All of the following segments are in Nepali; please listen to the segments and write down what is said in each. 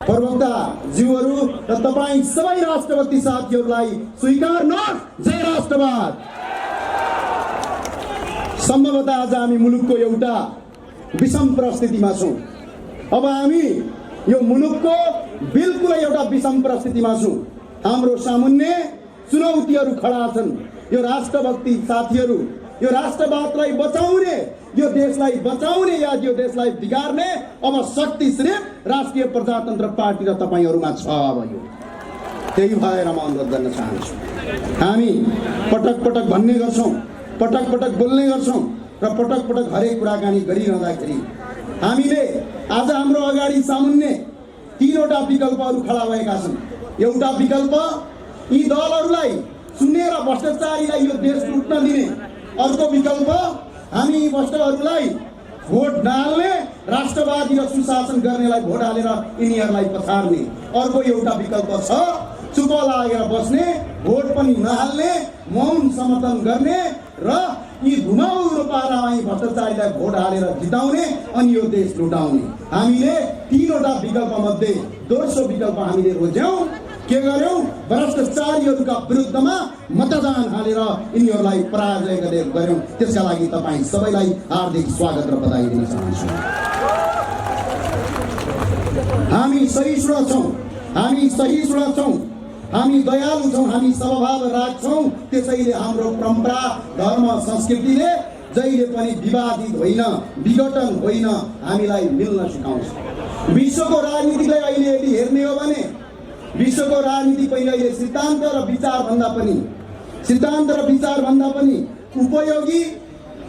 प्रवक्ता जीवहरू र तपाईं सबै राष्ट्रवादी साथीहरूलाई स्वीकार्नुहोस्। जय राष्ट्रवाद। सम्भवतः आज हामी मुलुकको एउटा विषम परिस्थितिमा छौँ। अब हामी यो मुलुकको बिल्कुलै एउटा विषम परिस्थितिमा छौँ। हाम्रो सामुन्ने चुनौतीहरू खडा छन्। यो राष्ट्रभक्ति साथीहरू, यो राष्ट्रवादलाई बचाउने, यो देशलाई बचाउने या यो देशलाई बिगार्ने अब शक्ति सिर्फ राष्ट्रिय प्रजातन्त्र पार्टी र तपाईहरुमा छ। अब यो त्यही भएर म अनुरोध गर्न चाहन्छु, हामी पटक पटक भन्ने गर्छौं, पटक पटक बोल्ने गर्छौं र पटक पटक हरेक कुराकानी गरिरहँदाखेरि हामीले आज हाम्रो अगाडि सामुन्ने तीनवटा विकल्पहरू खडा भएका छन्। एउटा विकल्प यी दलहरूलाई सुनेर भ्रष्टाचारीलाई यो देश लुट्न दिने, अर्को विकल्प हामी भ्रष्टहरूलाई भोट नहाल्ने, राष्ट्रवादी र सुशासन गर्नेलाई भोट हालेर यिनीहरूलाई पछाड्ने, अर्को एउटा विकल्प छ चुप लागेर बस्ने, भोट पनि नहाल्ने, मौन समर्थन गर्ने र यी धुमाउरो पारामा भ्रष्टाचारीलाई भोट हालेर जिताउने अनि यो देश लुटाउने। हामीले तीनवटा विकल्प मध्ये दोस्रो विकल्प हामीले रोज्यौं। के गर्यौं? भ्रष्टाचारीहरूका विरुद्धमा मतदान हालेर यिनीहरूलाई पराजय गर्यौं। त्यसका लागि तपाईं सबैलाई हार्दिक स्वागत र बधाई दिन चाहन्छु। हामी सहिष्णु छौं, हामी सहिष्णु छौं, हामी दयालु छौं, हामी समभाव राख्छौं। त्यसैले हाम्रो परम्परा, धर्म, संस्कृतिले जहिले पनि विवादित होइन, विघटन होइन, हामीलाई मिल्न सिकाउँछ। विश्वको राजनीतिलाई अहिले यदि हेर्ने हो भने विश्वको राजनीति अहिले सिद्धान्त र विचार भन्दा पनि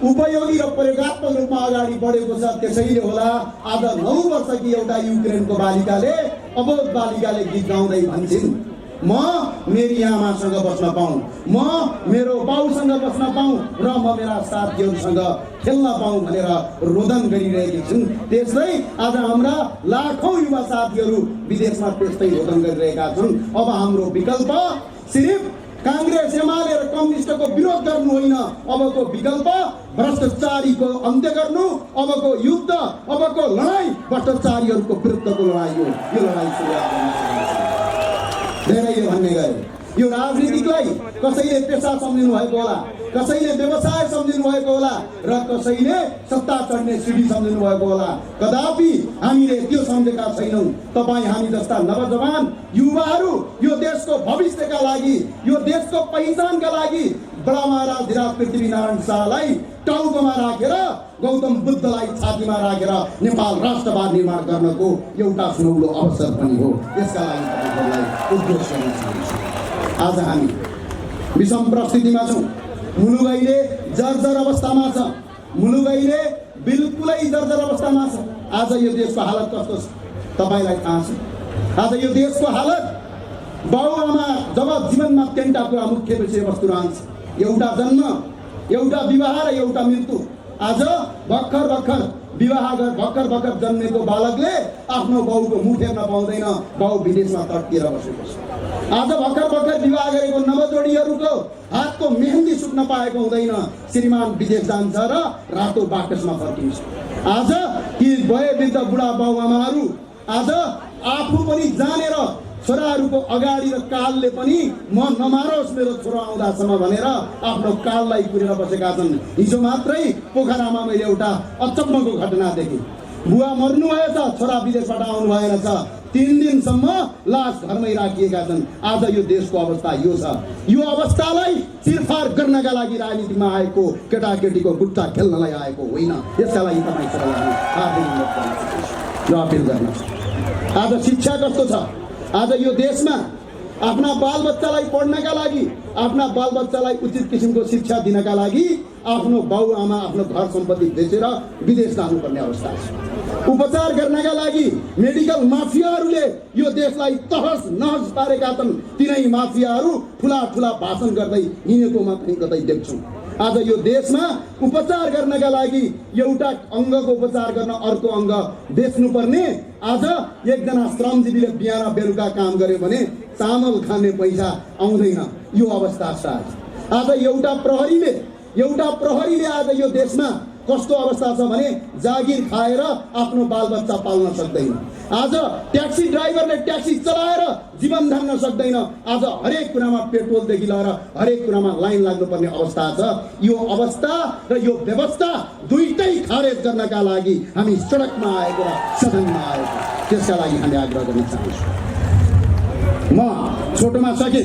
उपयोगी र प्रयोगात्मक रूपमा अगाडि बढेको छ। त्यसैले होला आज 9 वर्षकी एउटा युक्रेनको बालिकाले, अबोध बालिकाले गीत गाउँदै भन्छिन्, म मेरी आमासँग बस्न पाऊँ, म मेरो बाउसँग बस्न पाऊँ र म मेरा साथीहरूसँग खेल्न पाऊँ भनेर रोदन गरिरहेकी छिन्। त्यसै आज हाम्रा लाखौं युवा साथीहरू विदेशमा त्यस्तै रोदन गरिरहेका छन्। अब हाम्रो विकल्प सिर्फ कांग्रेस, एमाले र कम्युनिस्टको विरोध गर्नु होइन, अबको विकल्प भ्रष्टाचारीको अन्त्य गर्नु, अबको युद्ध, अबको लडाई भ्रष्टाचारीहरूको विरुद्धको लडाई हो। यो लडाई सुरुवात गर्न चाहन्छु। धेरैले भन्ने गरे यो राजनीतिलाई कसैले पेशा सम्झिनु भएको होला, कसैले व्यवसाय सम्झिनु भएको होला र कसैले सत्ता चढ्ने सिडी सम्झिनु भएको होला। कदापि हामीले त्यो सम्झेका छैनौं। तपाईं हामी जस्ता नवजवान युवाहरू यो देशको भविष्यका लागि, यो देशको पहिचानका लागि बडा महाराज धिराज पृथ्वीनारायण शाहलाई टाउकोमा राखेर, गौतम बुद्धलाई छातीमा राखेर नेपाल राष्ट्रवाद निर्माण गर्नको एउटा सुनौलो अवसर पनि हो। यसका लागि तपाईहरुलाई उद्घोष गर्न चाहन्छु। आज हामी विषम परिस्थितिमा छौं। मुलुक अहिले जर्जर अवस्थामा छ। मुलुक अहिले बिल्कुलै जर्जर अवस्थामा छ। आज यो देशको हालत कस्तो छ तपाईलाई थाहा छ। आज यो देशको हालत, बाउआमा जब जीवनमा तीनटा कुरा मुख्य विषयवस्तु रहन्छ, एउटा जन्म, एउटा विवाह र एउटा मृत्यु। आज भर्खर भर्खर जन्मेको बालकले आफ्नो बाउको मुख हेर्न पाउँदैन, बाउ विदेशमा तड्किएर बसेको छ। आज भर्खर विवाह गरेको नवजोडीहरूको हातको मेहन्दी सुक्न पाएको हुँदैन, श्रीमान विदेश जान्छ र रातो बाकसमा फर्किन्छ। आज ती वयोवृद्ध बुढा बाउआमाहरू आज आफू पनि जानेर छोराहरूको अगाडि र कालले पनि म नमारोस् मेरो छोरा आउँदासम्म भनेर आफ्नो काललाई कुरेर बसेका छन्। हिजो मात्रै पोखरामा मैले एउटा अचम्मको घटना देखेँ। बुवा मर्नु भएछ, छोरा विदेशबाट आउनु भएन छ, 3 दिनसम्म लास घरमै राखिएका छन्। आज यो देशको अवस्था यो छ। यो अवस्थालाई चिरफार गर्नका लागि राजनीतिमा आएको केटाकेटीको गुट्टा खेल्नलाई आएको होइन। यसका लागि तपाईँ सबैलाई हार्दिक अपील गर्न छ। आज शिक्षा कस्तो छ? आज यो देशमा आफ्ना बालबच्चालाई पढ्नका लागि, आफ्ना बालबच्चालाई उचित किसिमको शिक्षा दिनका लागि आफ्नो बाउआमा आफ्नो घर सम्पत्ति बेचेर विदेश जानुपर्ने अवस्था छ। उपचार गर्नका लागि मेडिकल माफियाहरूले यो देशलाई तहस नहस पारेका छन्। तिनै माफियाहरू ठुला भाषण गर्दै हिँडेको मात्रै कतै देख्छौँ। आज यो देशमा उपचार गर्नका लागि एउटा अङ्गको उपचार गर्न अर्को अङ्ग बेच्नुपर्ने, आज एकजना श्रमजीवीले बिहान बेलुका काम गर्यो भने चामल खाने पैसा आउँदैन। यो अवस्था छ। आज एउटा प्रहरीले आज यो देशमा कस्तो अवस्था छ भने जागिर खाएर आफ्नो बालबच्चा पाल्न सक्दैन। आज ट्याक्सी ड्राइभरले ट्याक्सी चलाएर जीवन धान्न सक्दैन। आज हरेक कुरामा पेट्रोलदेखि लिएर हरेक कुरामा लाइन लाग्नुपर्ने अवस्था छ। यो अवस्था र यो व्यवस्था दुईटै खारेज गर्नका लागि हामी सडकमा आएको र सदनमा आएको, त्यसका लागि हामी आग्रह गर्न चाहन्छौँ। म छोटोमा सके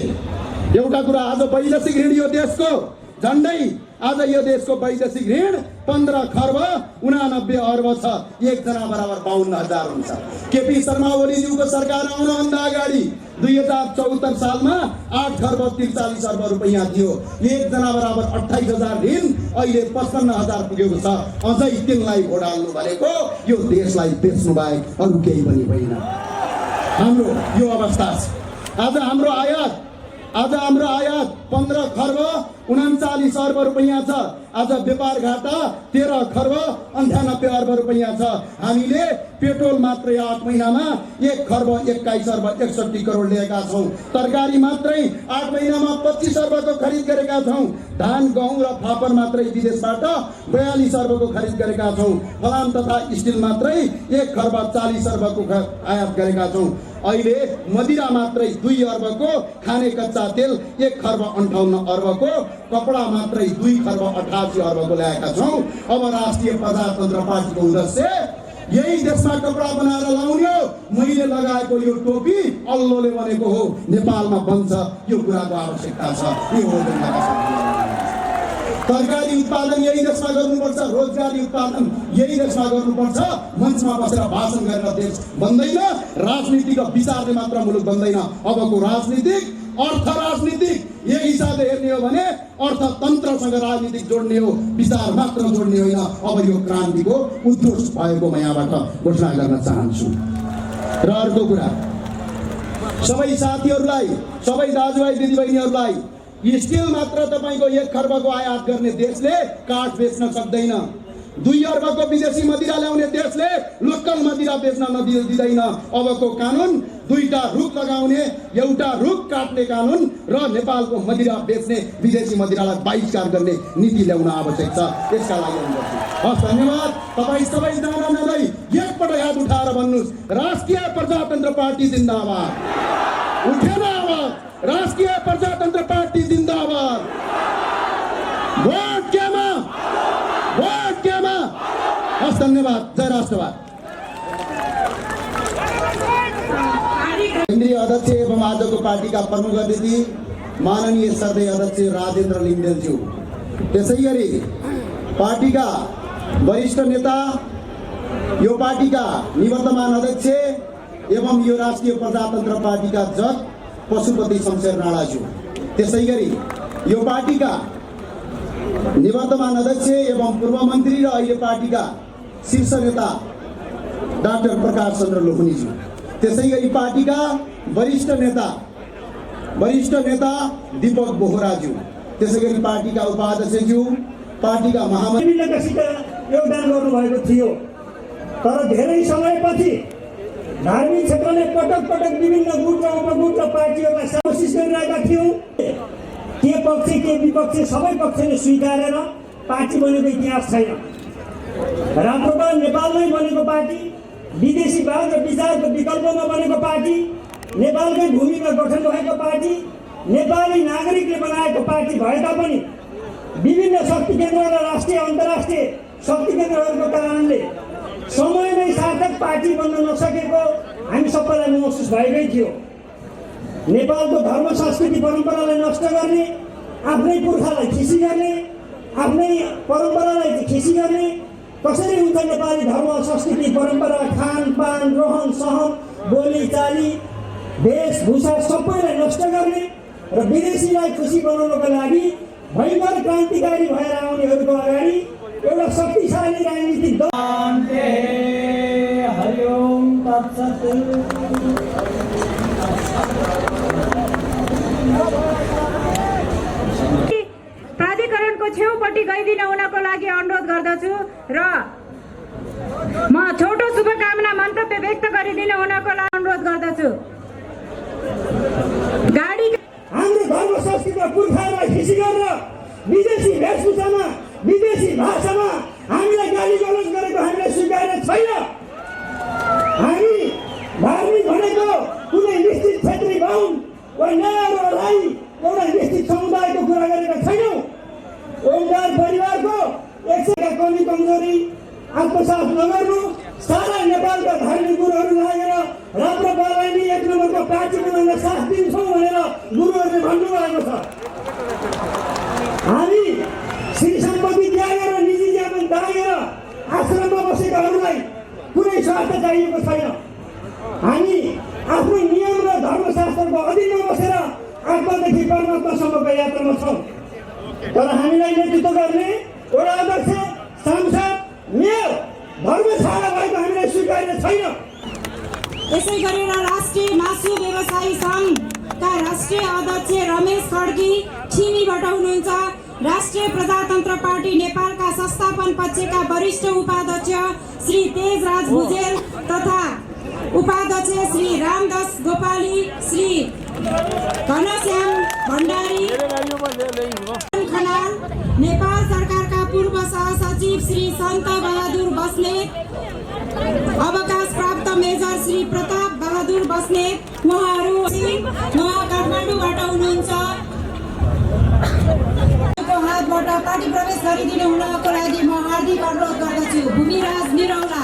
एउटा कुरा, आज वैदेशिक ऋण यो देशको झन्डै आज यो देशको वैदेशिक ऋण 15 खर्ब 89 अर्ब छ। एकजना बराबर 52,000 हुन्छ। केपी शर्मा ओलीज्यूको सरकार आउनुभन्दा अगाडि 2074 सालमा 8 खर्ब 43 अर्ब रुपैयाँ थियो। एकजना बराबर 28,000 ऋण अहिले 55,000 पुगेको छ। अझै तिनलाई घोडाल्नु भनेको यो देशलाई बेच्नु बाहेक अरू केही पनि होइन। हाम्रो यो अवस्था छ। आज हाम्रो आयात 15 खर्ब 39 अर्ब रुपैयाँ छ। आज व्यापार घाटा 13 खर्ब 98 अर्ब रुपैयाँ छ। हामीले पेट्रोल मात्रै 8 महिनामा 1 खर्ब 21 अर्ब 61 करोड ल्याएका छौँ। तरकारी मात्रै 8 महिनामा 25 अर्बको खरिद गरेका छौँ। धान, गहुँ र फापर मात्रै विदेशबाट 42 अर्बको खरिद गरेका छौँ। फलाम तथा स्टिल मात्रै 1 खर्ब 40 अर्बको आयात गरेका छौँ। अहिले मदिरा मात्रै 2 अर्बको, खाने कच्चा तेल 1 खर्ब 58 अर्बको, कपडा मात्रै 2 खर्ब 88 अर्बको ल्याएका छौँ। अब राष्ट्रिय प्रजातन्त्र पार्टीको उद्देश्य यही देशमा कपडा बनाएर लाउने हो। मैले लगाएको यो टोपी अल्लोले बनेको हो, नेपालमा बन्छ, यो कुराको आवश्यकता छ। यो हो तरकारी उत्पादन यही देशमा गर्नुपर्छ, रोजगारी उत्पादन यही देशमा गर्नुपर्छ। मञ्चमा बसेर भाषण गरेर देश बन्दैन, राजनीतिक विचारले मात्र मुलुक बन्दैन। अबको राजनीतिक अर्थ राजनीतिक एक हिसाबले हेर्ने हो भने अर्थतन्त्रसँग राजनीतिक जोड्ने हो, विचार मात्र जोड्ने होइन। अब यो क्रान्तिको उद्घोष भएको म यहाँबाट घोषणा गर्न चाहन्छु। र अर्को कुरा, सबै साथीहरूलाई, सबै दाजुभाइ दिदीबहिनीहरूलाई, स्टिल मात्र तपाईँको 1 खर्बको आयात गर्ने देशले काठ बेच्न सक्दैन। 2 अर्बको विदेशी मदिरा ल्याउने देशले लोकल मदिरा बेच्न दिँदैन। अबको कानुन 2टा रुख लगाउने, एउटा रुख काट्ने कानुन र नेपालको मदिरा बेच्ने विदेशी मदिरालाई बहिष्कार गर्ने नीति ल्याउन आवश्यक छ। यसका लागि हस्, धन्यवाद। तपाईँ सबै जानै एकपल्ट हात उठाएर भन्नुहोस्, राष्ट्रिय प्रजातन्त्र पार्टी जिन्दाबाद। उठेन आवाज, राष्ट्रिय प्रजातन्त्र पार्टी जिन्दाबाद। भोट केमा, भोट केमा। हस्, धन्यवाद। जय राष्ट्रवाद। केन्द्रीय अध्यक्ष एवं आजको पार्टीका प्रमुख अतिथि माननीय सर्दै अध्यक्ष राजेन्द्र लिङ्गदेनज्यू, त्यसै गरी पार्टीका वरिष्ठ नेता, यो पार्टीका निवर्तमान अध्यक्ष एवं यो राष्ट्रिय प्रजातन्त्र पार्टीका जज पशुपति शमशेर राणाज्यू, त्यसै गरी यो पार्टीका निवर्तमान अध्यक्ष एवं पूर्व मन्त्री र अहिले पार्टीका शीर्ष नेता डाक्टर प्रकाश चन्द्र लोखनीज्यू, त्यसै गरी पार्टीका वरिष्ठ नेता दीपक बोहराज्यू, त्यसै गरी पार्टीका उपाध्यक्षज्यू, पार्टीका महामन्त्रीसित योगदान गर्नुभएको थियो। तर धेरै समयपछि धार्मिक क्षेत्रले पटक पटक विभिन्न गुट र उपगुट र पार्टीहरूलाई कोसिस गरिरहेका थियौँ। के पक्ष के विपक्ष सबै पक्षले स्वीकारेर पार्टी बनेको इतिहास छैन। राप्रपा नेपालमै बनेको पार्टी, विदेशीवाद र विचारको विकल्पमा बनेको पार्टी, नेपालकै भूमिमा गठन भएको पार्टी, नेपाली नागरिकले बनाएको पार्टी भए तापनि विभिन्न शक्ति केन्द्र र राष्ट्रिय अन्तर्राष्ट्रिय शक्ति केन्द्रहरूको कारणले समयमै सार्थक पार्टी बन्न नसकेको हामी सबैलाई महसुस भएकै थियो। नेपालको धर्म संस्कृति परम्परालाई नष्ट गर्ने, आफ्नै पुर्खालाई खिसी गर्ने, आफ्नै परम्परालाई खिसी गर्ने, कसरी हुन्छ नेपाली धर्म संस्कृति परम्परा, खानपान, रहन सहन, बोली चाली, वेशभूषा सबैलाई नष्ट गर्ने र विदेशीलाई खुसी बनाउनको लागि भयङ्कर क्रान्तिकारी भएर आउनेहरूको अगाडि एउटा शक्तिशाली राजनीतिक दल। हरिओम तत्सत्। प्राधिकरणको छेउपट्टि गइदिन हुनको लागि अनुरोध गर्दछु र म छोटो शुभकामना मन्तव्य व्यक्त गरिदिन हुनको लागि अनुरोध गर्दछु। गाडी हाम्रो धर्म संस्कृति र पुर्खाहरूलाई खिसी गरेर विदेशी वेशभूषामा, विदेशी भाषामा हामी कन्याहरूलाई एउटा निश्चित समुदायको कुरा गरेका छैनौँ। ओमकार परिवारको 100 का कमी कमजोरी आत्मसात नगर्नु, सारा नेपालका धार्मिक गुरुहरू लागेर राम्रो बाबाले 1 नम्बरको पार्टी बनाउन साथ दिन्छौँ भनेर गुरुहरूले भन्नुभएको छ। हामी श्री सम्पत्ति त्यागेर निजी जीवन त्यागेर आश्रममा बसेकाहरूलाई कुनै स्वार्थ चाहिएको छैन। हामी आफ्नो नियम र धर्मशास्त्रको अधीनमा बसेर आत्मादेखि परमात्मासम्मको यात्रामा छौँ। तर हामीलाई नेतृत्व गर्ने वडा अध्यक्ष, सांसद, मेयर धर्मशाला भएको हामीलाई स्वीकार्य छैन। यसै गरेर राष्ट्रिय मासु व्यवसायी सङ्घका राष्ट्रिय अध्यक्ष रमेश खड्गी ठिमीबाट हुनुहुन्छ। राष्ट्रिय प्रजातन्त्र पार्टी नेपालका संस्थापन पक्षका वरिष्ठ उपाध्यक्ष श्री तेजराज भुजेल तथा उपाध्यक्ष श्री रामदास गोपाली, श्री घनश्याम भण्डारी खनाल, नेपाल सरकारका पूर्व सहसचिव श्री सन्त बहादुर बस्नेत, अवकाश प्राप्त मेजर श्री प्रताप बहादुर बस्नेत, उहाँहरू काठमाडौँबाट हुनुहुन्छ। हातबाट पार्टी प्रवेश गरिदिनु हुनको लागि म हार्दिक अनुरोध गर्दछु। भूमिराज निरौला।